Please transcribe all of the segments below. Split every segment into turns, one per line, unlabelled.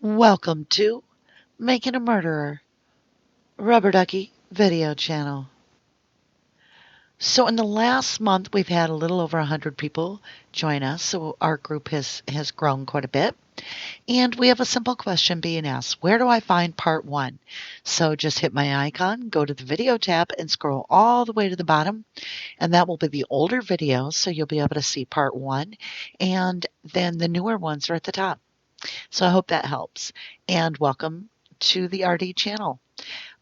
Welcome to Making a Murderer, Rubberducky video channel. So in the last month, we've had a little over 100 people join us, so our group has grown quite a bit. And we have a simple question being asked: where do I find part 1? So just hit my icon, go to the video tab, and scroll all the way to the bottom, and that will be the older videos, so you'll be able to see part 1, and then the newer ones are at the top. So I hope that helps. And welcome to the RD channel.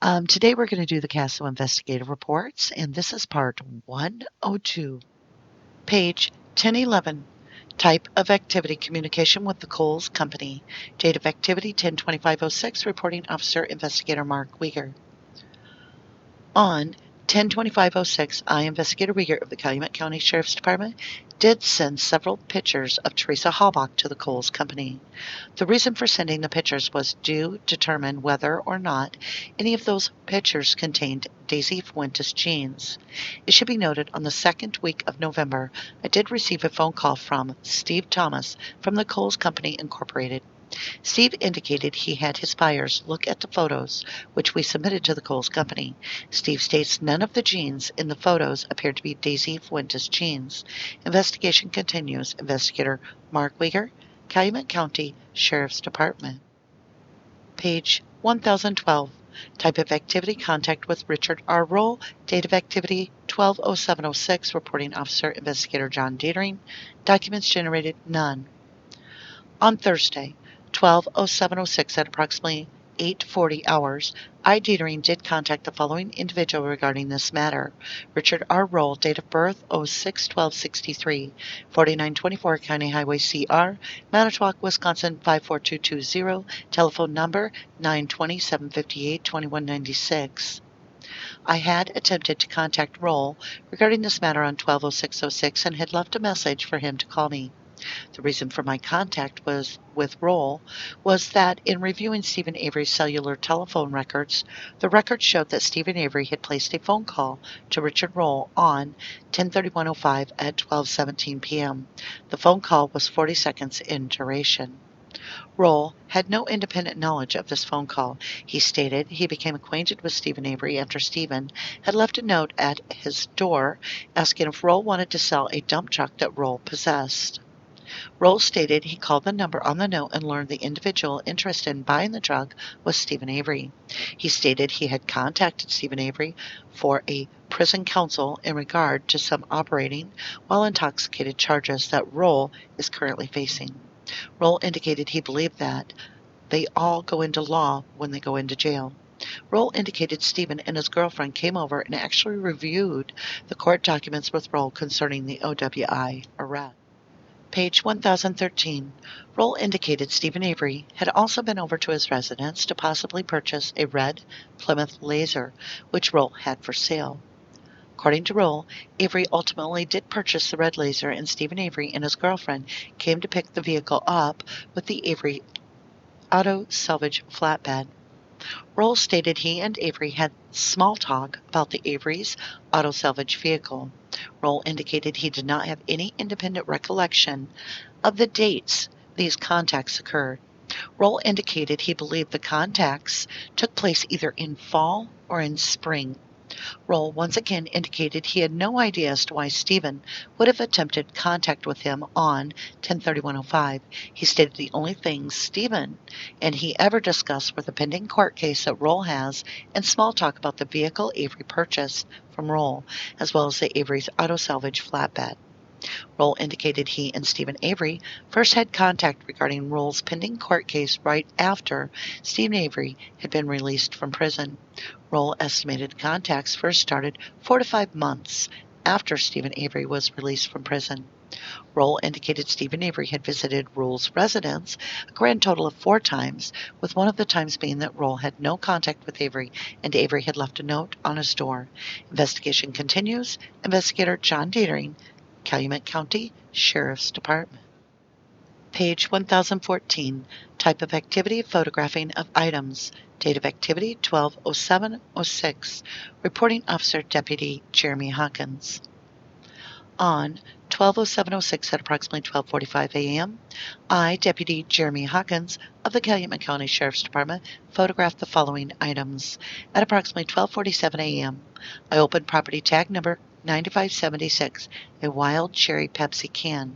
Today we're going to do the CASO Investigative Reports, and this is part 102, page 1011, type of activity, communication with the Coles Company, date of activity 10/25/06, reporting officer investigator Mark Weger. On 10/25/06, I, Investigator Weger of the Calumet County Sheriff's Department, did send several pictures of Teresa Halbach to the Coles Company. The reason for sending the pictures was to determine whether or not any of those pictures contained Dassey Fuentes jeans. It should be noted, on the second week of November, I did receive a phone call from Steve Thomas from the Coles Company Incorporated. Steve indicated he had his buyers look at the photos, which we submitted to the Coles Company. Steve states none of the jeans in the photos appear to be Dassey Fuentes jeans. Investigation continues. Investigator Mark Weger, Calumet County Sheriff's Department. Page 1012. Type of activity, contact with Richard R. Roll. Date of activity 12/07/06. Reporting officer investigator John Dietering. Documents generated, none. On Thursday, 12/07/06 at approximately 8:40 hours, I, Dietering, did contact the following individual regarding this matter: Richard R. Roll, date of birth 06/12/63, 4924 County Highway CR, Manitowoc, Wisconsin 54220, telephone number 920-758-2196. I had attempted to contact Roll regarding this matter on 12/06/06 and had left a message for him to call me. The reason for my contact with Roll was that in reviewing Steven Avery's cellular telephone records, the records showed that Steven Avery had placed a phone call to Richard Roll on 10/31/05 at 12:17 p.m. The phone call was 40 seconds in duration. Roll had no independent knowledge of this phone call. He stated he became acquainted with Steven Avery after Steven had left a note at his door asking if Roll wanted to sell a dump truck that Roll possessed. Roll stated he called the number on the note and learned the individual interested in buying the truck was Steven Avery. He stated he had contacted Steven Avery for a prison counsel in regard to some operating while intoxicated charges that Roll is currently facing. Roll indicated he believed that they all go into law when they go into jail. Roll indicated Steven and his girlfriend came over and actually reviewed the court documents with Roll concerning the OWI arrest. Page 1013. Roll indicated Steven Avery had also been over to his residence to possibly purchase a red Plymouth Laser, which Roll had for sale. According to Roll, Avery ultimately did purchase the red Laser, and Steven Avery and his girlfriend came to pick the vehicle up with the Avery Auto Salvage flatbed. Roll stated he and Avery had small talk about the Avery's auto salvage vehicle. Roll indicated he did not have any independent recollection of the dates these contacts occurred. Roll indicated he believed the contacts took place either in fall or in spring. Roll once again indicated he had no idea as to why Steven would have attempted contact with him on 10/31/05. He stated the only things Steven and he ever discussed were the pending court case that Roll has and small talk about the vehicle Avery purchased from Roll, as well as the Avery's auto salvage flatbed. Roll indicated he and Steven Avery first had contact regarding Roll's pending court case right after Steven Avery had been released from prison. Roll estimated contacts first started 4 to 5 months after Steven Avery was released from prison. Roll indicated Steven Avery had visited Roll's residence a grand total of 4 times, with one of the times being that Roll had no contact with Avery and Avery had left a note on his door. Investigation continues. Investigator John Dietering, Calumet County Sheriff's Department. Page 1014. Type of activity, photographing of items. Date of activity 12/07/06. Reporting officer Deputy Jeremy Hawkins. On 12:07:06 at approximately 12:45 a.m., I, Deputy Jeremy Hawkins of the Calumet County Sheriff's Department, photographed the following items. At approximately 12:47 a.m., I opened property tag number 9576, a Wild Cherry Pepsi can.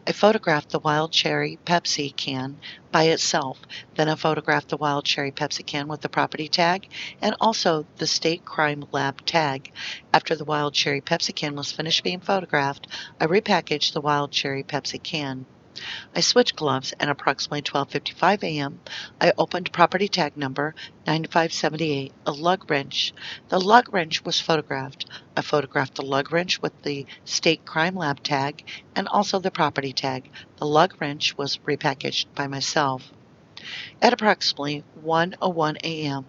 I photographed the Wild Cherry Pepsi can by itself. Then I photographed the Wild Cherry Pepsi can with the property tag and also the State Crime Lab tag. After the Wild Cherry Pepsi can was finished being photographed, I repackaged the Wild Cherry Pepsi can. I switched gloves and approximately 12:55 a.m. I opened property tag number 9578, a lug wrench. The lug wrench was photographed. I photographed the lug wrench with the State Crime Lab tag and also the property tag. The lug wrench was repackaged by myself. At approximately 1:01 a.m.,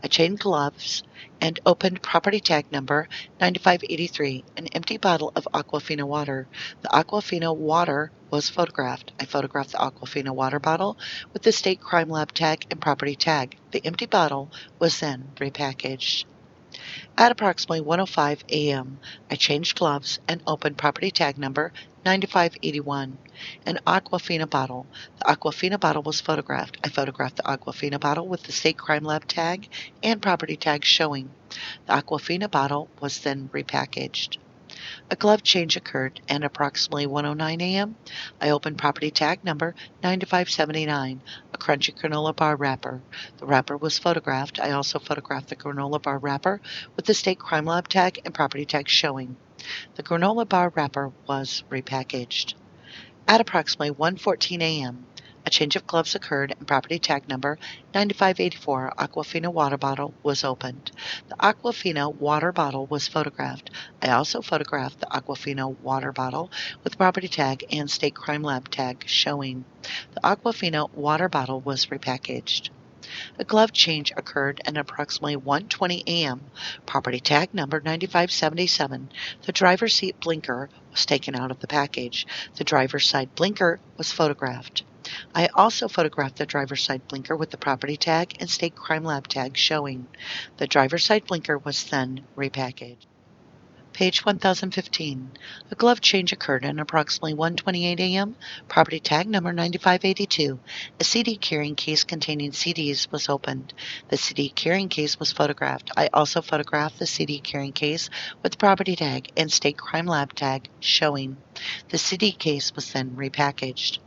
I changed gloves and opened property tag number 9583, an empty bottle of Aquafina water. The Aquafina water was photographed. I photographed the Aquafina water bottle with the State Crime Lab tag and property tag. The empty bottle was then repackaged. At approximately 1:05 a.m., I changed gloves and opened property tag number 9581, an Aquafina bottle. The Aquafina bottle was photographed. I photographed the Aquafina bottle with the State Crime Lab tag and property tag showing. The Aquafina bottle was then repackaged. A glove change occurred, and approximately 1:09 a.m., I opened property tag number 9579, a crunchy granola bar wrapper. The wrapper was photographed. I also photographed the granola bar wrapper with the State Crime Lab tag and property tag showing. The granola bar wrapper was repackaged. At approximately 1:14 a.m., a change of gloves occurred and property tag number 9584 Aquafina water bottle was opened. The Aquafina water bottle was photographed. I also photographed the Aquafina water bottle with property tag and State Crime Lab tag showing. The Aquafina water bottle was repackaged. A glove change occurred at approximately 1:20 a.m. Property tag number 9577. The driver's seat blinker was taken out of the package. The driver's side blinker was photographed. I also photographed the driver's side blinker with the property tag and State Crime Lab tag showing. The driver's side blinker was then repackaged. Page 1015. A glove change occurred at approximately 1:28 a.m. Property tag number 9582. A CD carrying case containing CDs was opened. The CD carrying case was photographed. I also photographed the CD carrying case with property tag and State Crime Lab tag showing. The CD case was then repackaged.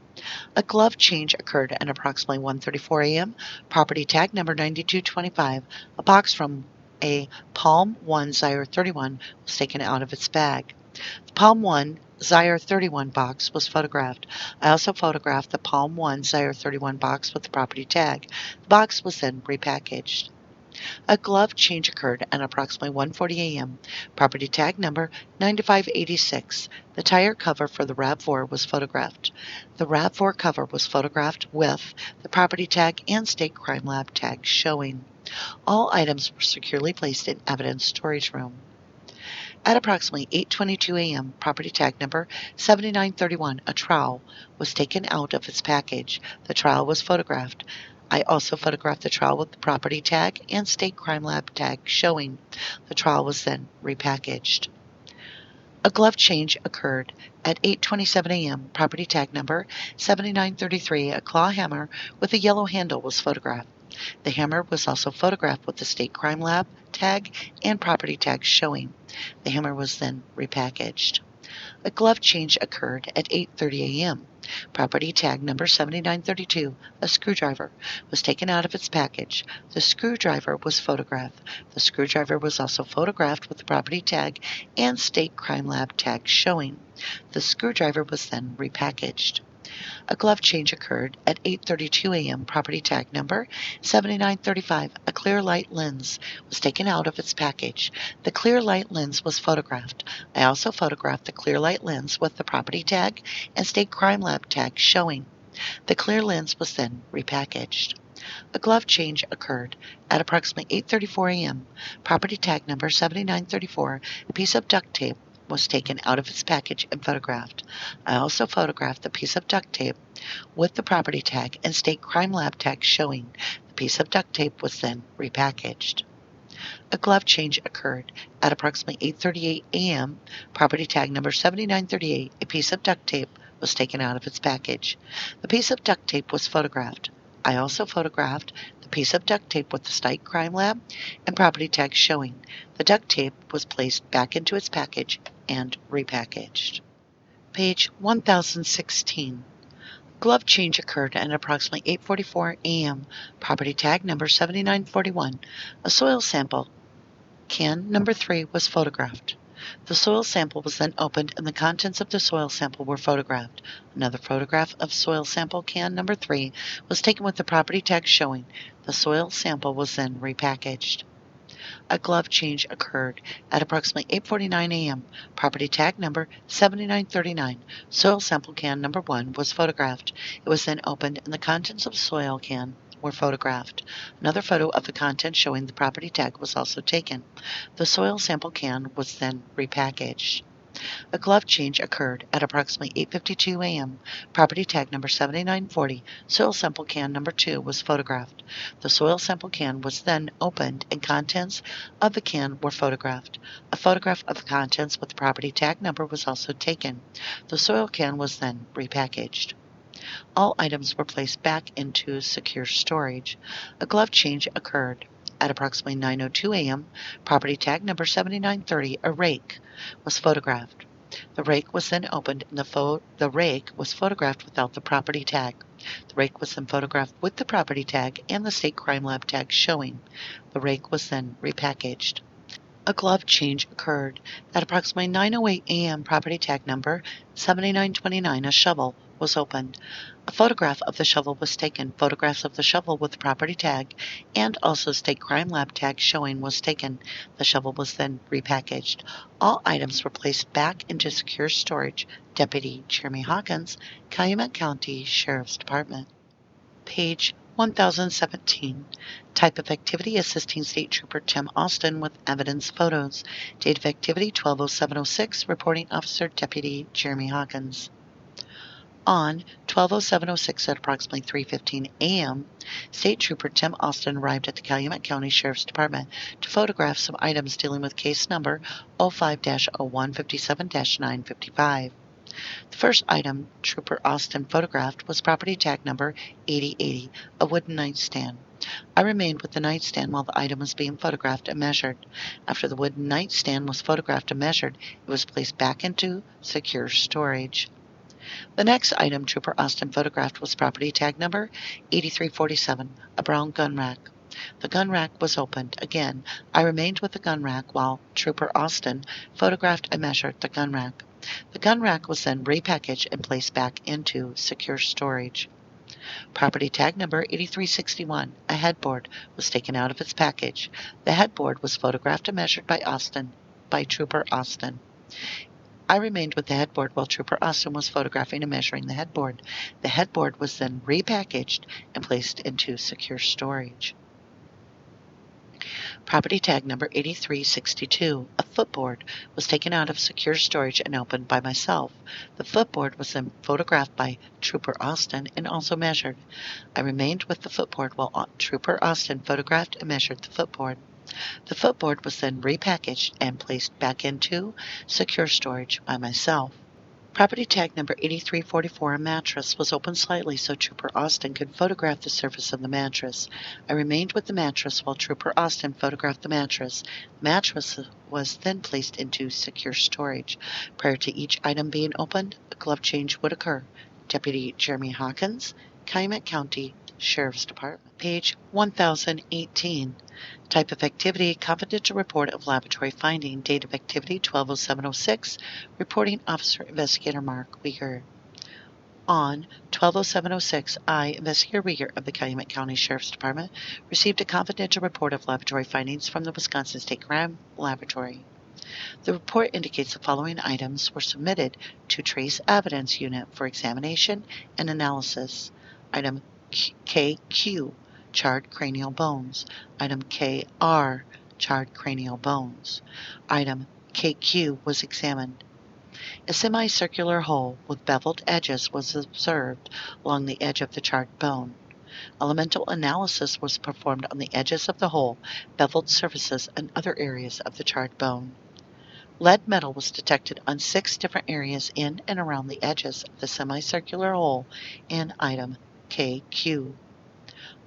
A glove change occurred at approximately 1:34 a.m. Property tag number 9225. A box from a Palm 1 Zyre 31 was taken out of its bag. The Palm 1 Zyre 31 box was photographed. I also photographed the Palm 1 Zyre 31 box with the property tag. The box was then repackaged. A glove change occurred at approximately 1:40 a.m. Property tag number 9586. The tire cover for the RAV4 was photographed. The RAV4 cover was photographed with the property tag and State Crime Lab tag showing. All items were securely placed in evidence storage room. At approximately 8:22 a.m., property tag number 7931, a trowel, was taken out of its package. The trowel was photographed. I also photographed the trowel with the property tag and State Crime Lab tag showing. The trowel was then repackaged. A glove change occurred at 8:27 a.m. Property tag number 7933, a claw hammer with a yellow handle was photographed. The hammer was also photographed with the State Crime Lab tag and property tag showing. The hammer was then repackaged. A glove change occurred at 8:30 a.m. Property tag number 7932, a screwdriver, was taken out of its package. The screwdriver was photographed. The screwdriver was also photographed with the property tag and State Crime Lab tag showing. The screwdriver was then repackaged. A glove change occurred at 8:32 a.m. Property tag number 7935. A clear light lens was taken out of its package. The clear light lens was photographed. I also photographed the clear light lens with the property tag and State Crime Lab tag showing. The clear lens was then repackaged. A glove change occurred at approximately 8:34 a.m. Property tag number 7934. A piece of duct tape was taken out of its package and photographed. I also photographed the piece of duct tape with the property tag and State Crime Lab tag showing. The piece of duct tape was then repackaged. A glove change occurred. At approximately 8:38 a.m., property tag number 7938, a piece of duct tape, was taken out of its package. The piece of duct tape was photographed. I also photographed the piece of duct tape with the state crime lab and property tag showing. The duct tape was placed back into its package and repackaged. Page 1016. Glove change occurred at approximately 8:44 a.m. Property tag number 7941. A soil sample, can number 3, was photographed. The soil sample was then opened and the contents of the soil sample were photographed. Another photograph of soil sample can number 3 was taken with the property tag showing. The soil sample was then repackaged. A glove change occurred at approximately 8:49 a.m. Property tag number 7939. Soil sample can number 1 was photographed. It was then opened and the contents of the soil can were photographed. Another photo of the contents showing the property tag was also taken. The soil sample can was then repackaged. A glove change occurred at approximately 8:52 a.m. Property tag number 7940, soil sample can number 2 was photographed. The soil sample can was then opened and contents of the can were photographed. A photograph of the contents with the property tag number was also taken. The soil can was then repackaged. All items were placed back into secure storage. A glove change occurred. At approximately 9:02 a.m., property tag number 7930, a rake, was photographed. The rake was then opened and the rake was photographed without the property tag. The rake was then photographed with the property tag and the state crime lab tag showing. The rake was then repackaged. A glove change occurred. At approximately 9:08 a.m., property tag number 7929, a shovel, was opened. A photograph of the shovel was taken. Photographs of the shovel with the property tag and also state crime lab tag showing was taken. The shovel was then repackaged. All items were placed back into secure storage. Deputy Jeremy Hawkins, Calumet County Sheriff's Department. Page 1017. Type of activity, assisting State Trooper Tim Austin with evidence photos. Date of activity 12/07/06, reporting officer Deputy Jeremy Hawkins. On 12/07/06 at approximately 3:15 a.m., State Trooper Tim Austin arrived at the Calumet County Sheriff's Department to photograph some items dealing with case number 05-0157-955. The first item Trooper Austin photographed was property tag number 8080, a wooden nightstand. I remained with the nightstand while the item was being photographed and measured. After the wooden nightstand was photographed and measured, it was placed back into secure storage. The next item Trooper Austin photographed was property tag number 8347, a brown gun rack. The gun rack was opened. Again, I remained with the gun rack while Trooper Austin photographed and measured the gun rack. The gun rack was then repackaged and placed back into secure storage. Property tag number 8361, a headboard, was taken out of its package. The headboard was photographed and measured by Trooper Austin. I remained with the headboard while Trooper Austin was photographing and measuring the headboard. The headboard was then repackaged and placed into secure storage. Property tag number 8362, a footboard, was taken out of secure storage and opened by myself. The footboard was then photographed by Trooper Austin and also measured. I remained with the footboard while Trooper Austin photographed and measured the footboard. The footboard was then repackaged and placed back into secure storage by myself. Property tag number 8344, a mattress, was opened slightly so Trooper Austin could photograph the surface of the mattress. I remained with the mattress while Trooper Austin photographed the mattress. The mattress was then placed into secure storage. Prior to each item being opened, a glove change would occur. Deputy Jeremy Hawkins, Calumet County Sheriff's Department. Page 1018. Type of activity, confidential report of laboratory finding. Date of activity 12/07/06, reporting officer investigator Mark Weger. On 12/07/06, I, Investigator Weger of the Calumet County Sheriff's Department, received a confidential report of laboratory findings from the Wisconsin State Crime Laboratory. The report indicates the following items were submitted to Trace Evidence Unit for examination and analysis. Item KQ, charred cranial bones. Item KR, charred cranial bones. Item KQ was examined. A semicircular hole with beveled edges was observed along the edge of the charred bone. Elemental analysis was performed on the edges of the hole, beveled surfaces, and other areas of the charred bone. Lead metal was detected on 6 different areas in and around the edges of the semicircular hole in item KQ.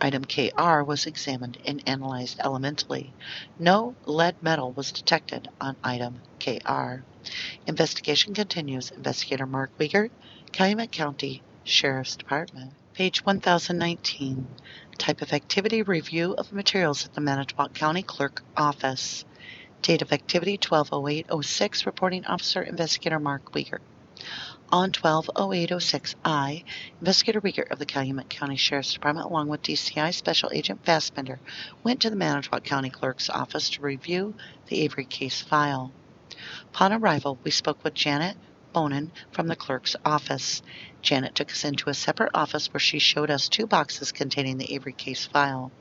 Item KR was examined and analyzed elementally. No lead metal was detected on item KR. Investigation continues. Investigator Mark Wiegert, Calumet County Sheriff's Department. Page 1019. Type of activity: review of materials at the Manitowoc County Clerk Office. Date of activity: 12/08/06. Reporting Officer Investigator Mark Wiegert. On 12/08/06, Investigator Wiegert of the Calumet County Sheriff's Department, along with DCI Special Agent Fassbender, went to the Manitowoc County Clerk's office to review the Avery case file. Upon arrival, we spoke with Janet Bonin from the clerk's office. Janet took us into a separate office where she showed us 2 boxes containing the Avery case file.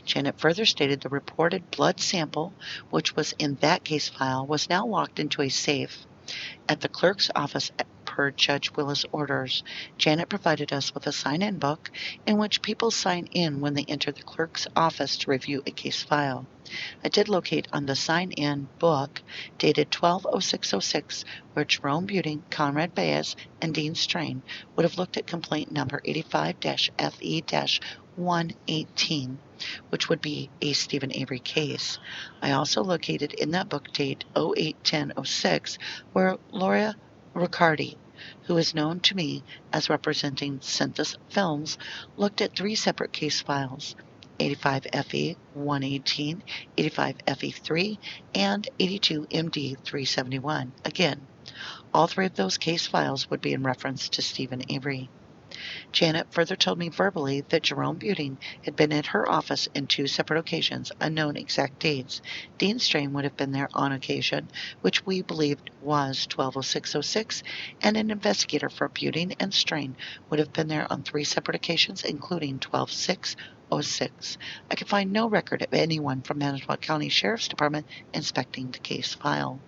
Janet further stated the reported blood sample, which was in that case file, was now locked into a safe at the clerk's office per Judge Willis' orders. Janet provided us with a sign-in book in which people sign in when they enter the clerk's office to review a case file. I did locate on the sign-in book, dated 12/06/06, where Jerome Buting, Conrad Baez, and Dean Strain would have looked at complaint number 85-FE-118, which would be a Steven Avery case. I also located in that book, date 08/10/06, where Laura Riccardi, who is known to me as representing Synthesis Films, looked at 3 separate case files: 85-FE-118, 85-FE-3, and 82-MD-371. Again, all 3 of those case files would be in reference to Steven Avery. Janet further told me verbally that Jerome Buting had been at her office in 2 separate occasions, unknown exact dates. Dean Strain would have been there on occasion, which we believed was 12/06/06, and an investigator for Buting and Strain would have been there on 3 separate occasions, including 12/06/06. I could find no record of anyone from Manitowoc County Sheriff's Department inspecting the case file.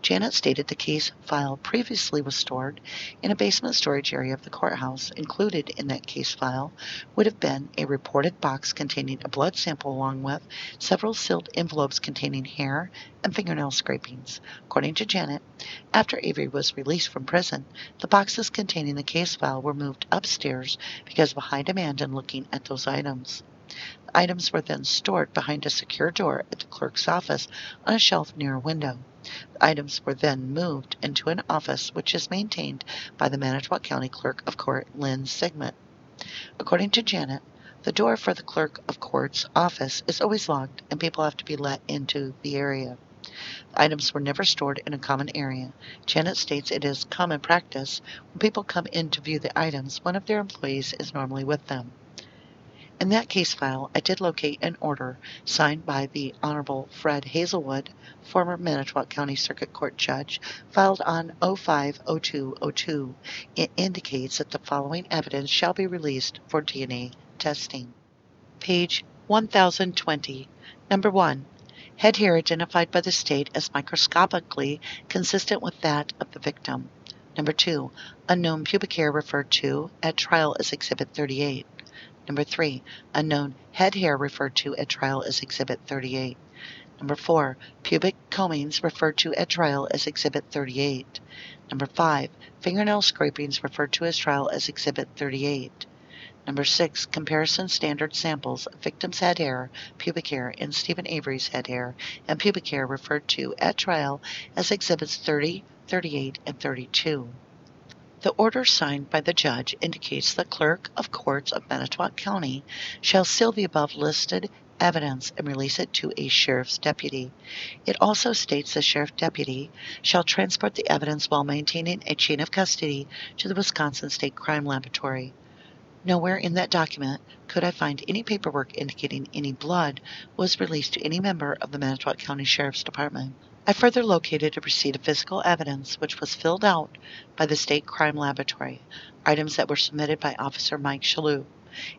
Janet stated the case file previously was stored in a basement storage area of the courthouse. Included in that case file would have been a reported box containing a blood sample, along with several sealed envelopes containing hair and fingernail scrapings. According to Janet, after Avery was released from prison, the boxes containing the case file were moved upstairs because of a high demand in looking at those items. The items were then stored behind a secure door at the clerk's office on a shelf near a window. The items were then moved into an office which is maintained by the Manitowoc County Clerk of Court, Lynn Sigmund. According to Janet, the door for the Clerk of Court's office is always locked and people have to be let into the area. The items were never stored in a common area. Janet states it is common practice when people come in to view the items, one of their employees is normally with them. In that case file, I did locate an order signed by the Honorable Fred Hazelwood, former Manitowoc County Circuit Court Judge, filed on 05/02/02. It indicates that the following evidence shall be released for DNA testing. Page 1020. Number 1. Head hair identified by the state as microscopically consistent with that of the victim. Number 2. Unknown pubic hair referred to at trial as Exhibit 38. Number 3. Unknown head hair referred to at trial as Exhibit 38. Number 4. Pubic combings referred to at trial as Exhibit 38. Number 5. Fingernail scrapings referred to as trial as Exhibit 38. Number 6. Comparison standard samples of victim's head hair, pubic hair, and Steven Avery's head hair and pubic hair referred to at trial as Exhibits 30, 38, and 32. The order signed by the judge indicates the Clerk of Courts of Manitowoc County shall seal the above listed evidence and release it to a sheriff's deputy. It also states the sheriff deputy shall transport the evidence while maintaining a chain of custody to the Wisconsin State Crime Laboratory. Nowhere in that document could I find any paperwork indicating any blood was released to any member of the Manitowoc County Sheriff's Department. I further located a receipt of physical evidence which was filled out by the State Crime Laboratory, items that were submitted by Officer Mike Shalhoub.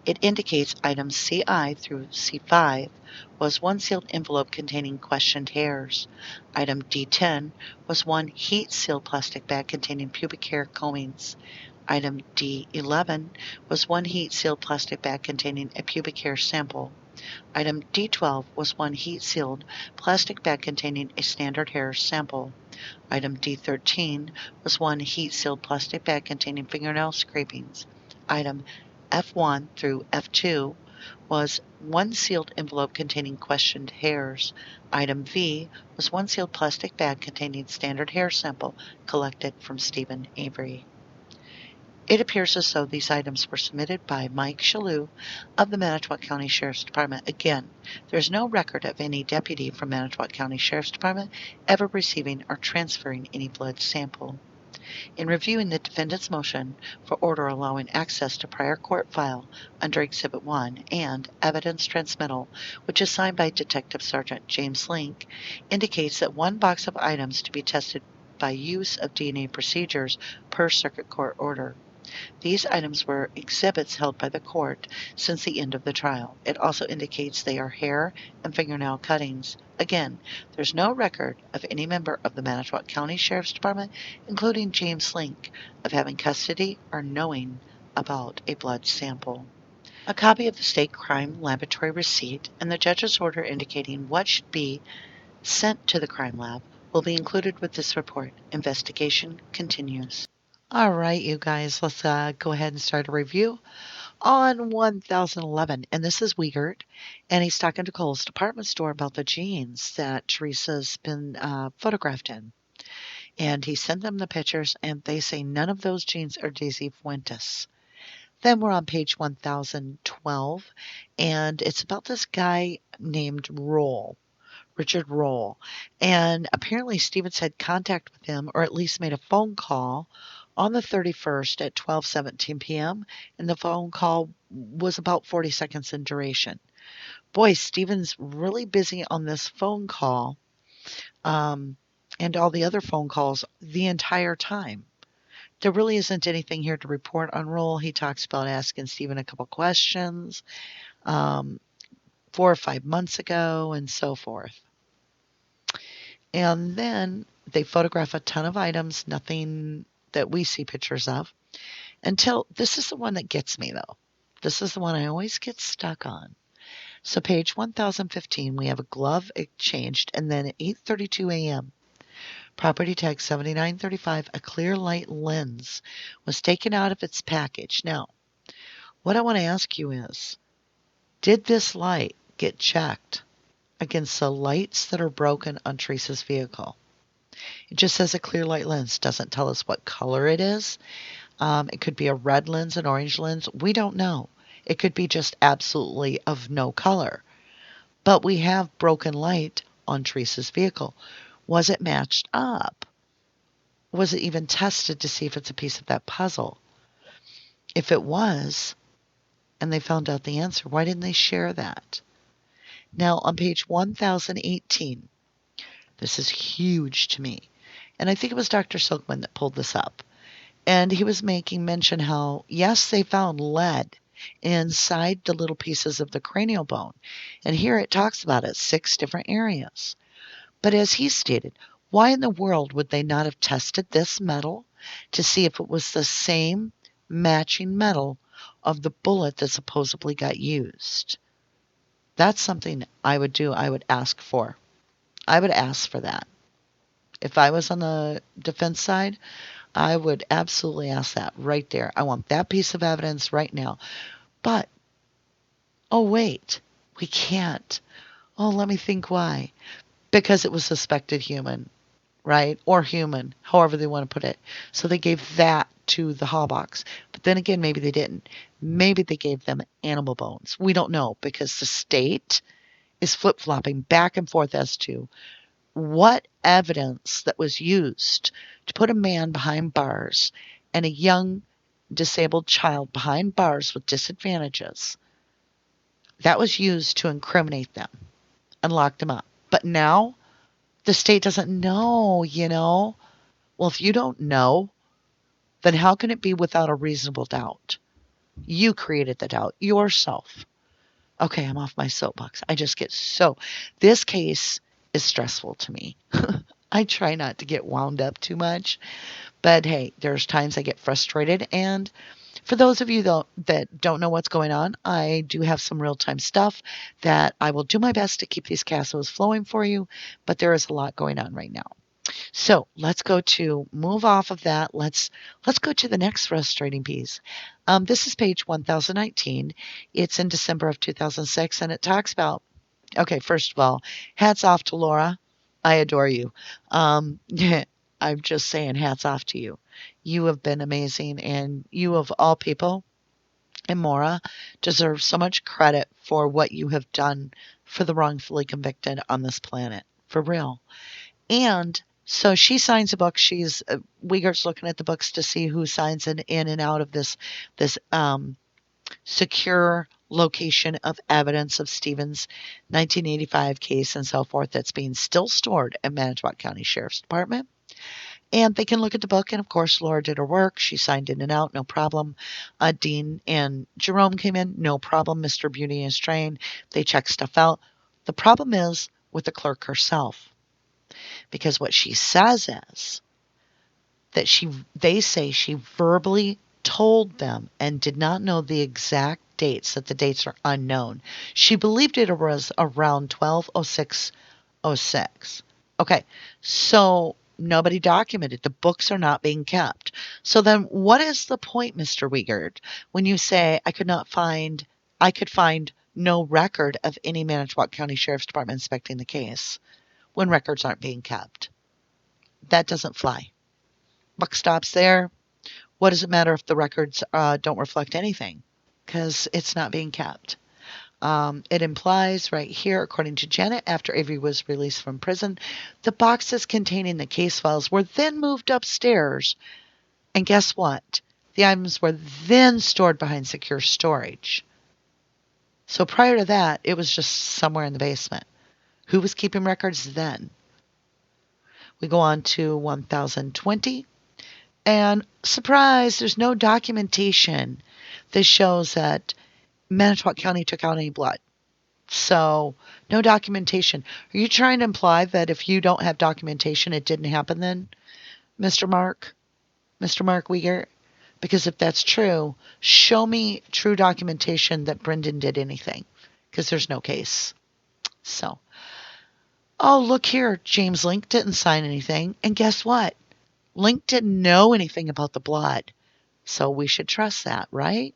It indicates items CI through C5 was 1 sealed envelope containing questioned hairs. Item D10 was 1 heat-sealed plastic bag containing pubic hair combings. Item D11 was one heat-sealed plastic bag containing a pubic hair sample. Item D12 was one heat-sealed plastic bag containing a standard hair sample. Item D13 was one heat-sealed plastic bag containing fingernail scrapings. Item F1 through F2 was one sealed envelope containing questioned hairs. Item V was one sealed plastic bag containing standard hair sample collected from Steven Avery. It appears as though these items were submitted by Mike Shalhoub of the Manitowoc County Sheriff's Department. Again, there is no record of any deputy from Manitowoc County Sheriff's Department ever receiving or transferring any blood sample. In reviewing the defendant's motion for order allowing access to prior court file under Exhibit 1 and evidence transmittal, which is signed by Detective Sergeant James Link, indicates that one box of items to be tested by use of DNA procedures per circuit court order. These items were exhibits held by the court since the end of the trial. It also indicates they are hair and fingernail cuttings. Again, there's no record of any member of the Manitowoc County Sheriff's Department, including James Link, of having custody or knowing about a blood sample. A copy of the state crime laboratory receipt and the judge's order indicating what should be sent to the crime lab will be included with this report. Investigation continues. All right, you guys, let's go ahead and start a review on 1011. And this is Wiegert, and he's talking to Cole's department store about the jeans that Teresa's been photographed in. And he sent them the pictures, and they say none of those jeans are Dassey Fuentes. Then we're on page 1012, and it's about this guy named Richard Roll. And apparently Stevens had contact with him, or at least made a phone call, on the 31st at 12:17 p.m., and the phone call was about 40 seconds in duration. Boy, Stevens really busy on this phone call and all the other phone calls the entire time. There really isn't anything here to report on Roll. He talks about asking Steven a couple questions 4 or 5 months ago and so forth. And then they photograph a ton of items, nothing that we see pictures of, until this is the one that gets me, though. This is the one I always get stuck on. So page 1015, we have a glove exchanged, and then at 8:32 a.m., property tag 7935, a clear light lens was taken out of its package. Now, what I want to ask you is, did this light get checked against the lights that are broken on Teresa's vehicle? It just says a clear light lens. Doesn't tell us what color it is. It could be a red lens, an orange lens. We don't know. It could be just absolutely of no color. But we have broken light on Teresa's vehicle. Was it matched up? Was it even tested to see if it's a piece of that puzzle? If it was, and they found out the answer, why didn't they share that? Now, on page 1018, this is huge to me. And I think it was Dr. Silkman that pulled this up. And he was making mention how, yes, they found lead inside the little pieces of the cranial bone. And here it talks about it, 6 different areas. But as he stated, why in the world would they not have tested this metal to see if it was the same matching metal of the bullet that supposedly got used? That's something I would do. I would ask for. I would ask for that. If I was on the defense side, I would absolutely ask that right there. I want that piece of evidence right now. But, oh wait, we can't. Oh, let me think why. Because it was suspected human, right? Or human, however they want to put it. So they gave that to the Hawbox. But then again, maybe they didn't. Maybe they gave them animal bones. We don't know, because the state is flip-flopping back and forth as to what evidence that was used to put a man behind bars and a young disabled child behind bars with disadvantages. That was used to incriminate them and lock them up. But now the state doesn't know, you know. Well, if you don't know, then how can it be without a reasonable doubt? You created the doubt yourself. Okay, I'm off my soapbox. I just get so... This case is stressful to me. I try not to get wound up too much, But hey, there's times I get frustrated. And for those of you though that don't know what's going on, I do have some real-time stuff that I will do my best to keep these CASOs flowing for you, but there is a lot going on right now. So let's go to move off of that. Let's go to the next frustrating piece. This is page 1019. It's in December of 2006, and it talks about. Okay, first of all, hats off to Laura. I adore you. I'm just saying, hats off to you. You have been amazing, and you of all people, and Maura, deserve so much credit for what you have done for the wrongfully convicted on this planet. For real. And so she signs a book. She's Uyghur's looking at the books to see who signs in and out of this secure location of evidence of Steven's 1985 case and so forth that's being still stored at Manitowoc County Sheriff's Department. And they can look at the book, and of course, Laura did her work. She signed in and out, no problem. Dean and Jerome came in, no problem. Mr. Beauty and Strain, they checked stuff out. The problem is with the clerk herself. Because what she says is that they say she verbally told them and did not know the exact dates, that the dates are unknown. She believed it was around 12/06/06. Okay, so nobody documented. The books are not being kept. So then what is the point, Mr. Wiegert, when you say I could find no record of any Manitowoc County Sheriff's Department inspecting the case when records aren't being kept? That doesn't fly. Buck stops there. What does it matter if the records don't reflect anything? Because it's not being kept. It implies right here, according to Janet, after Avery was released from prison, the boxes containing the case files were then moved upstairs. And guess what? The items were then stored behind secure storage. So prior to that, it was just somewhere in the basement. Who was keeping records then? We go on to 1020. And surprise, there's no documentation that shows that Manitowoc County took out any blood. So, no documentation. Are you trying to imply that if you don't have documentation, it didn't happen then, Mr. Mark? Mr. Mark Uyghur? Because if that's true, show me true documentation that Brendan did anything. Because there's no case. So, oh, look here. James Link didn't sign anything. And guess what? Link didn't know anything about the blood. So we should trust that, right?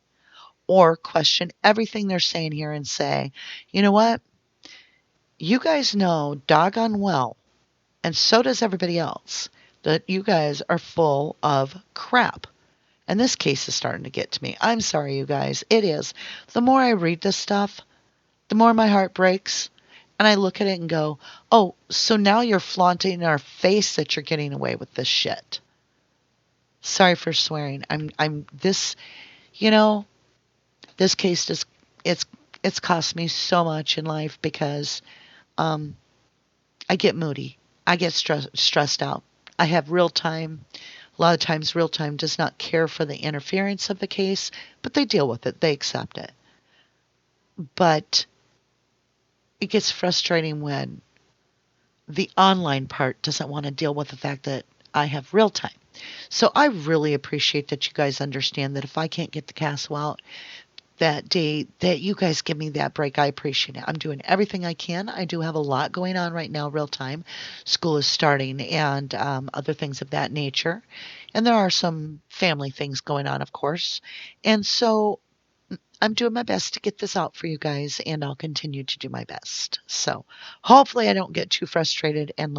Or question everything they're saying here and say, you know what? You guys know doggone well, and so does everybody else, that you guys are full of crap. And this case is starting to get to me. I'm sorry, you guys. It is. The more I read this stuff, the more my heart breaks. And I look at it and go, oh, so now you're flaunting in our face that you're getting away with this shit. Sorry for swearing. I'm this, this case just, it's cost me so much in life because I get moody. I get stressed out. I have real time. A lot of times real time does not care for the interference of the case, but they deal with it. They accept it. But it gets frustrating when the online part doesn't want to deal with the fact that I have real time. So I really appreciate that you guys understand that if I can't get the CASO out that day, that you guys give me that break. I appreciate it. I'm doing everything I can. I do have a lot going on right now, real time. School is starting and other things of that nature. And there are some family things going on, of course. And so I'm doing my best to get this out for you guys, and I'll continue to do my best. So hopefully I don't get too frustrated and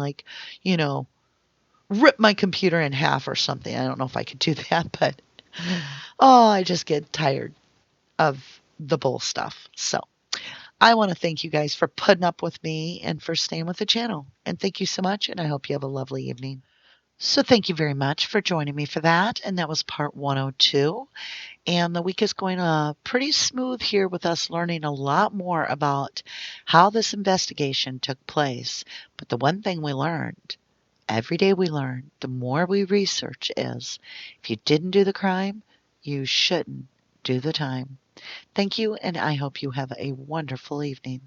rip my computer in half or something. I don't know if I could do that, but I just get tired of the bull stuff. So I want to thank you guys for putting up with me and for staying with the channel. And thank you so much, and I hope you have a lovely evening. So thank you very much for joining me for that. And that was part 102. And the week is going pretty smooth here with us learning a lot more about how this investigation took place. But the one thing we learned, every day we learn, the more we research is, if you didn't do the crime, you shouldn't do the time. Thank you, and I hope you have a wonderful evening.